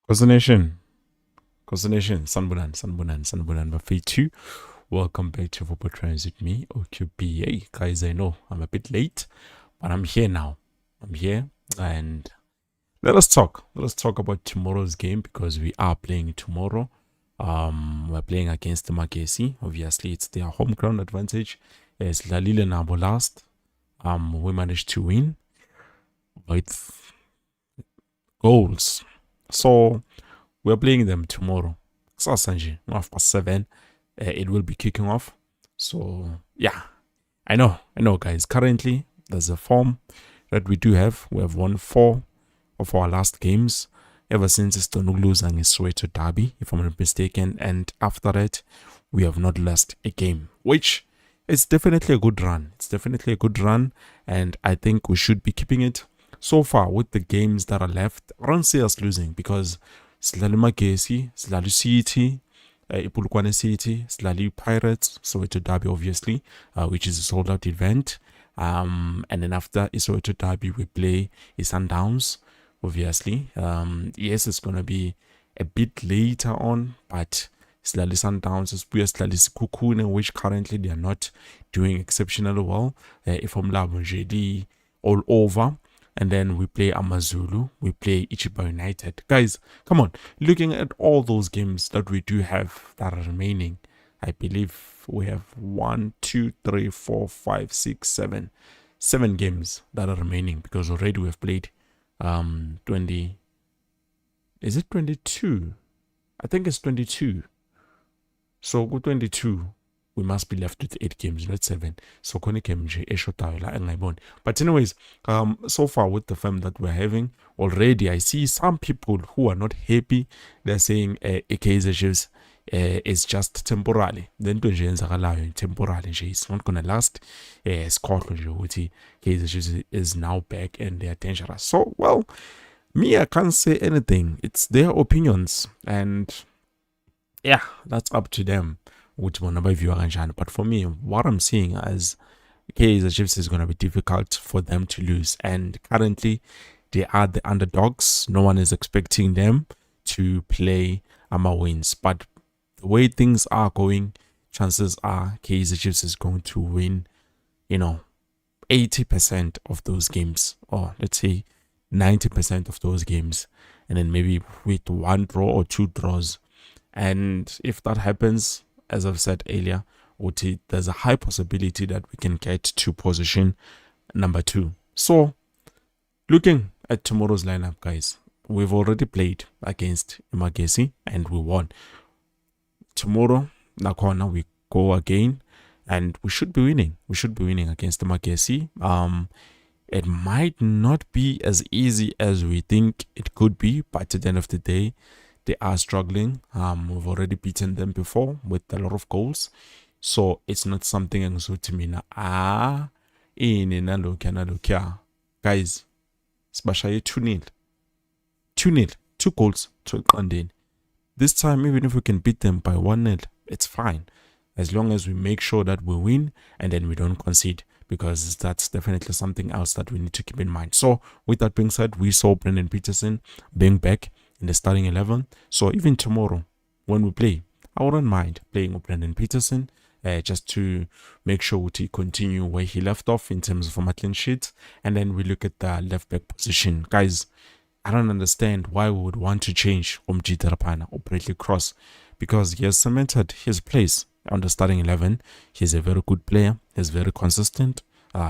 Nation, Sanbunan, Buffet 2. Welcome back to Football Trends with me, OQBA. Guys, I know I'm a bit late, but I'm here now. I'm here, and let us talk. Let us talk about tomorrow's game because we are playing tomorrow. We're playing against the Magesi. Obviously, it's their home ground advantage. It's La Lille Nabo last. We managed to win with goals. So we're playing them tomorrow. Sanji, 7. It will be kicking off. So yeah, I know, guys. Currently, there's a form that we do have. We have won 4 of our last games ever since Stonulu's and Soweto derby, if I'm not mistaken. And after that, we have not lost a game, which is definitely a good run. It's definitely a good run, and I think we should be keeping it. So far, with the games that are left, I don't see us losing because Slali Magesi, Slali City, Ipulukwane City, Slali Pirates, Soweto Derby, obviously, which is a sold out event. And then after Soweto Derby, we play Sundowns, obviously. Yes, it's going to be a bit later on, but Slali Sundowns is Slali Sikukune, which currently they are not doing exceptionally well. If I'm all over. And then we play Amazulu, we play Ichiba United. Guys, come on. Looking at all those games that we do have that are remaining, I believe we have 1, 2, 3, 4, 5, 6, 7. 7 games that are remaining because already we have played 20. Is it 22? I think it's 22. So with 22, we must be left with 8 games, not 7. So but anyways, so far with the firm that we're having already, I see some people who are not happy. They're saying Kaizer Chiefs is just temporarily. Then temporarily, it's not gonna last. Kaizer Chiefs is now back and they are dangerous. So well, me, I can't say anything. It's their opinions, and yeah, that's up to them. But for me, what I'm seeing as Kaizer Chiefs is going to be difficult for them to lose. And currently, they are the underdogs. No one is expecting them to play wins. But the way things are going, chances are Kaizer Chiefs is going to win, 80% of those games. Or let's say 90% of those games. And then maybe with 1 draw or 2 draws. And if that happens, as I've said earlier, there's a high possibility that we can get to position number 2. So, looking at tomorrow's lineup, guys, we've already played against Magesi and we won. Tomorrow, Nakona, we go again and we should be winning. We should be winning against Magesi. It might not be as easy as we think it could be, but at the end of the day, they are struggling. We've already beaten them before with a lot of goals. So it's not something engizothi mina guys, sibashaye 2-0. 2-0. 2 goals to Eqandeni. This time, even if we can beat them by 1-0, it's fine. As long as we make sure that we win and then we don't concede, because that's definitely something else that we need to keep in mind. So with that being said, we saw Brendan Peterson being back in the starting 11. So even tomorrow when we play, I wouldn't mind playing with Brendan Peterson just to make sure to continue where he left off in terms of a clean sheet. And then we look at the left back position. Guys, I don't understand why we would want to change Umjita Rapana or Bradley Cross, because he has cemented his place on the starting 11. He's a very good player. He's very consistent.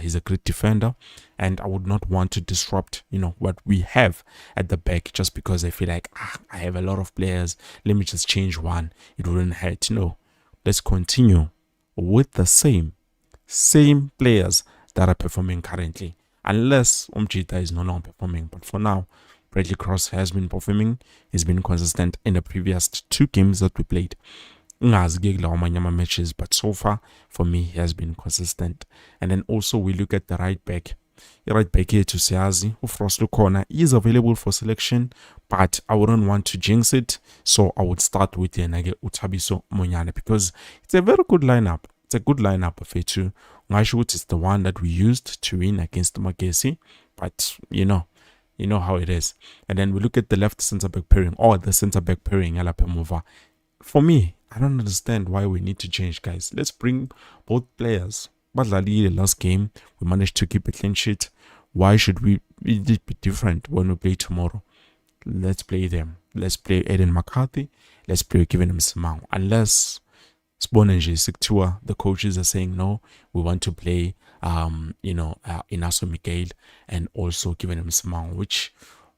He's a great defender, and I would not want to disrupt, what we have at the back just because I feel like I have a lot of players. Let me just change one. It wouldn't hurt. No, let's continue with the same players that are performing currently, unless Umjita is no longer performing. But for now, Bradley Cross has been performing. He's been consistent in the previous 2 games that we played. Matches, but so far for me he has been consistent. And then also we look at the right back. The right back here to Siazi, Ufros Lukona is available for selection, but I wouldn't want to jinx it, so I would start with Yenage Utabiso Monyane because it's a very good lineup. It's a good lineup of it. Ngashut is the one that we used to win against Magesi, but You know how it is. And then we look at the left center back pairing or the center back pairing. For me, I don't understand why we need to change, guys. Let's bring both players. Badlali, the last game, we managed to keep a clean sheet. Why should it be different when we play tomorrow? Let's play them. Let's play Eden McCarthy. Let's play Kevin Msimang. Unless Sponenge Sectua, the coaches are saying no, we want to play Inaso Miguel and also Kevin Msimang, which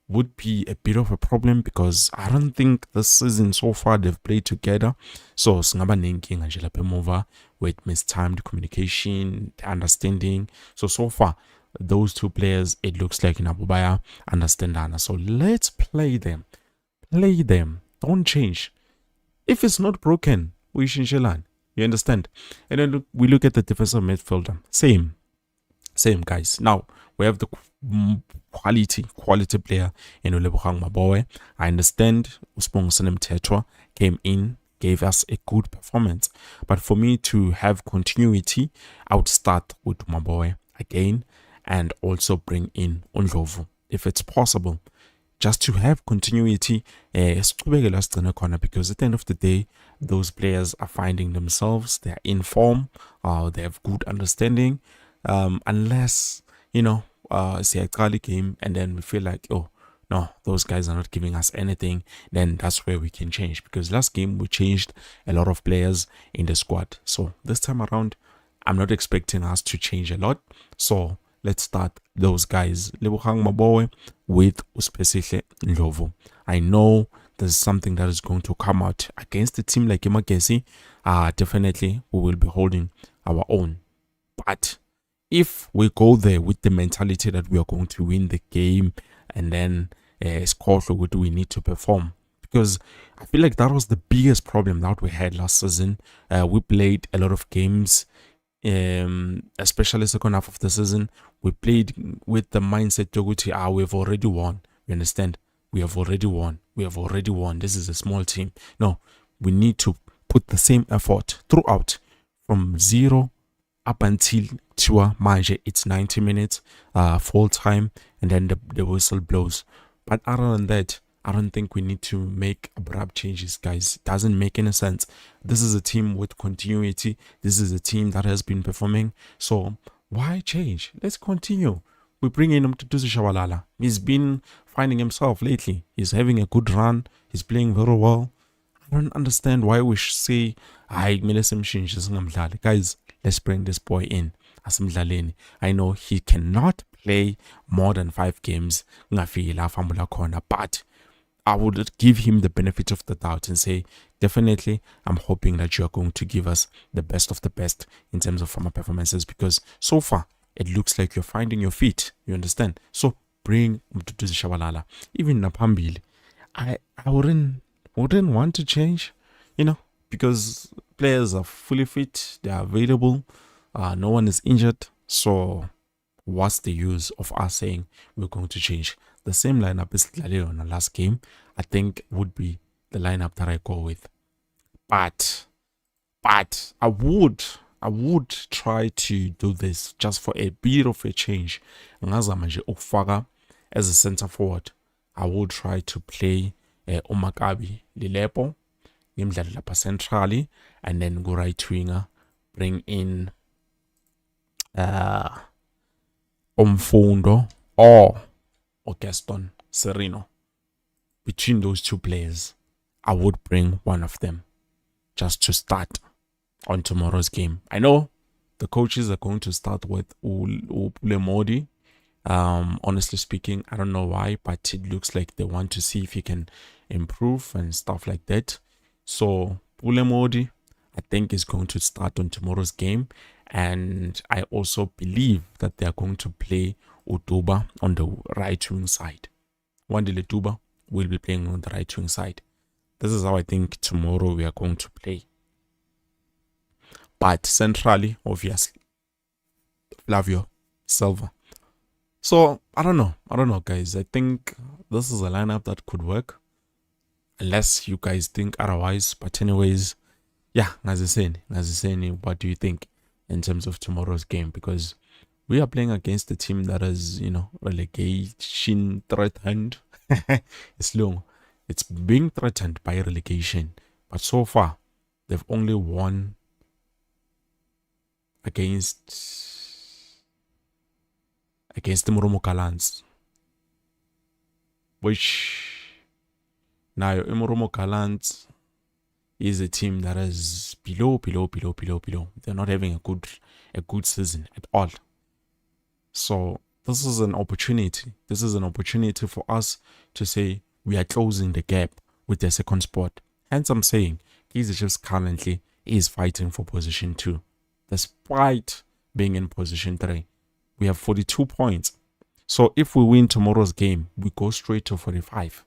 would be a bit of a problem because I don't think this season so far they've played together. So singaba nenkinga nje lapha emuva with mistimed communication, understanding. So far those two players, it looks like Nabubaya understandana. So let's play them. Play them. Don't change. If it's not broken, we shinchelan. You understand? And then we look at the defensive midfielder. Same guys. Now we have the quality player in Ulebogang Maboe. I understand Uspong Sanem Tetra came in, gave us a good performance. But for me to have continuity, I would start with Maboe again and also bring in Undlovu if it's possible. Just to have continuity, because at the end of the day, those players are finding themselves, they're in form, they have good understanding. Unless, say a Kali game and then we feel like, oh, no, those guys are not giving us anything, then that's where we can change. Because last game we changed a lot of players in the squad. So this time around, I'm not expecting us to change a lot. So let's start those guys. Lebogang Maboe with Uspesihle Ndlovu. I know there's something that is going to come out against a team like Imakesi. Definitely we will be holding our own. But if we go there with the mentality that we are going to win the game and then score for what we need to perform, because I feel like that was the biggest problem that we had last season. We played a lot of games, especially second half of the season. We played with the mindset to we've already won. You understand? We have already won. This is a small team. No, we need to put the same effort throughout from zero up until Tua Manje. It's 90 minutes full time and then the whistle blows. But other than that, I don't think we need to make abrupt changes, guys. It doesn't make any sense. This is a team with continuity. This is a team that has been performing. So why change? Let's continue. We bring in Mtutuzi Shabalala. He's been finding himself lately. He's having a good run. He's playing very well. I don't understand why we should say, guys, let's bring this boy in. I know he cannot play more than 5 games, but I would give him the benefit of the doubt and say, definitely, I'm hoping that you are going to give us the best of the best in terms of farmer performances, because so far, it looks like you're finding your feet. You understand? So bring Mtutuzi Shabalala. Even Napambili, I wouldn't want to change, because players are fully fit, they are available, no one is injured. So what's the use of us saying we're going to change? The same lineup as on the last game, I think would be the lineup that I go with. But I would try to do this just for a bit of a change. As a center forward, I will try to play Umakabi Lilepo, Lapha centrally, and then go right winger, bring in Omfundo or Gaston Sereno. Between those two players, I would bring one of them just to start on tomorrow's game. I know the coaches are going to start with Upule Modi. Honestly speaking, I don't know why, but it looks like they want to see if he can improve and stuff like that. So Pule Modi, I think, is going to start on tomorrow's game. And I also believe that they are going to play Utuba on the right wing side. Wandile Tuba will be playing on the right wing side. This is how I think tomorrow we are going to play. But centrally, obviously, Flavio Silva. So I don't know, guys. I think this is a lineup that could work, unless you guys think otherwise. But anyways, yeah, as I said, what do you think in terms of tomorrow's game? Because we are playing against a team that is, relegation threatened. It's long. It's being threatened by relegation. But so far, they've only won against the Moromo Kalans. Which now Moromo Kalans is a team that is below. They're not having a good season at all. So this is an opportunity. This is an opportunity for us to say we are closing the gap with the second spot. Hence, I'm saying Kaizer Chiefs currently is fighting for position 2, despite being in position 3. We have 42 points. So if we win tomorrow's game, we go straight to 45.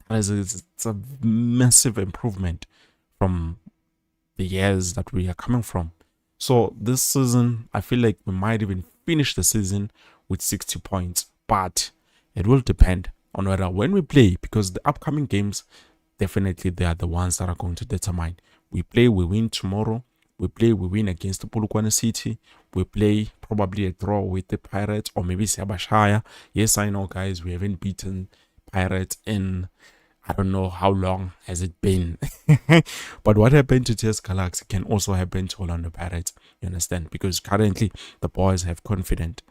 It's a massive improvement from the years that we are coming from. So this season, I feel like we might even finish the season with 60 points. But it will depend on whether when we play, because the upcoming games, definitely they are the ones that are going to determine. We play, we win tomorrow. We play, we win against Polokwane City. We play probably a draw with the Pirates or maybe Sabashaya. Yes, I know, guys, we haven't beaten Pirates in I don't know how long has it been. But what happened to TS Galaxy can also happen to Orlando Pirates. You understand? Because currently the boys have confidence.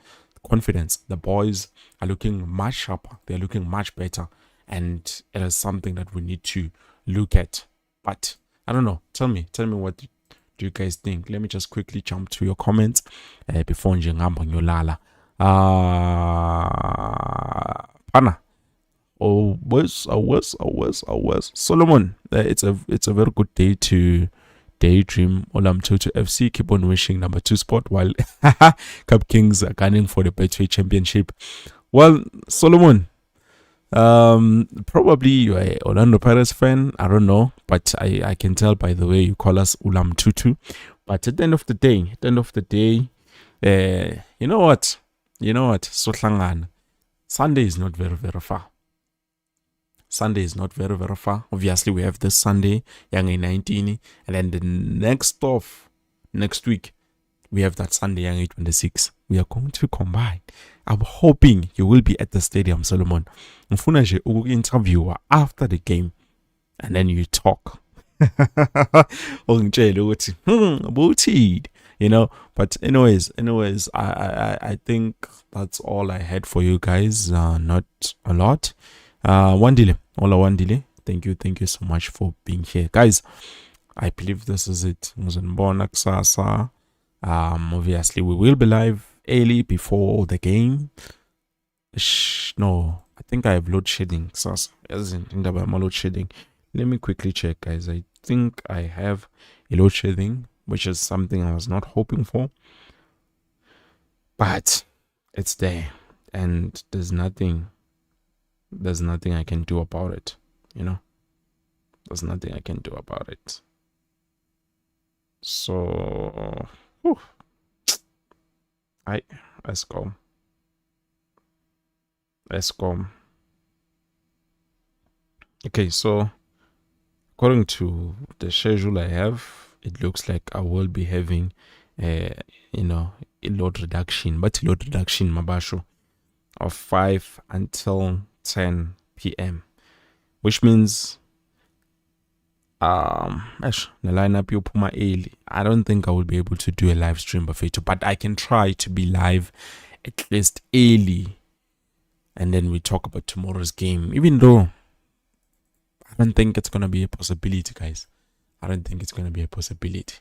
The boys are looking much sharper. They're looking much better. And it is something that we need to look at. But I don't know. Tell me what do you guys think? Let me just quickly jump to your comments before njengamba nyolala. Pana. I was. Solomon, it's a very good day to daydream. Olam Toto FC keep on wishing number 2 spot while Cup Kings are gunning for the Betway Championship. Well, Solomon, probably you're an Orlando Pirates fan. I don't know, but I can tell by the way you call us Ulam Tutu. But at the end of the day, you know what? Sohlangana. Sunday is not very, very far. Sunday is not very, very far. Obviously, we have this Sunday, Young 19, and then the next week, we have that Sunday, Young 26. We are going to combine. I'm hoping you will be at the stadium, Solomon. Mfuna je interviewer after the game, and then you talk. But anyways, I think that's all I had for you guys. Not a lot. Wandile, thank you so much for being here, guys. I believe this is it. Obviously we will be live early before the game. No, I think I have load shedding. Load shedding. Let me quickly check, guys. I think I have a load shedding, which is something I was not hoping for, but it's there, and there's nothing I can do about it. There's nothing I can do about it. So let's go. Okay, so according to the schedule I have, it looks like I will be having a load reduction, mabasho, of 5 until 10 p.m. which means the lineup yopuma early. I don't think I will be able to do a live stream buffet, but I can try to be live at least early, and then we talk about tomorrow's game, even though I don't think it's gonna be a possibility, guys. I don't think it's gonna be a possibility.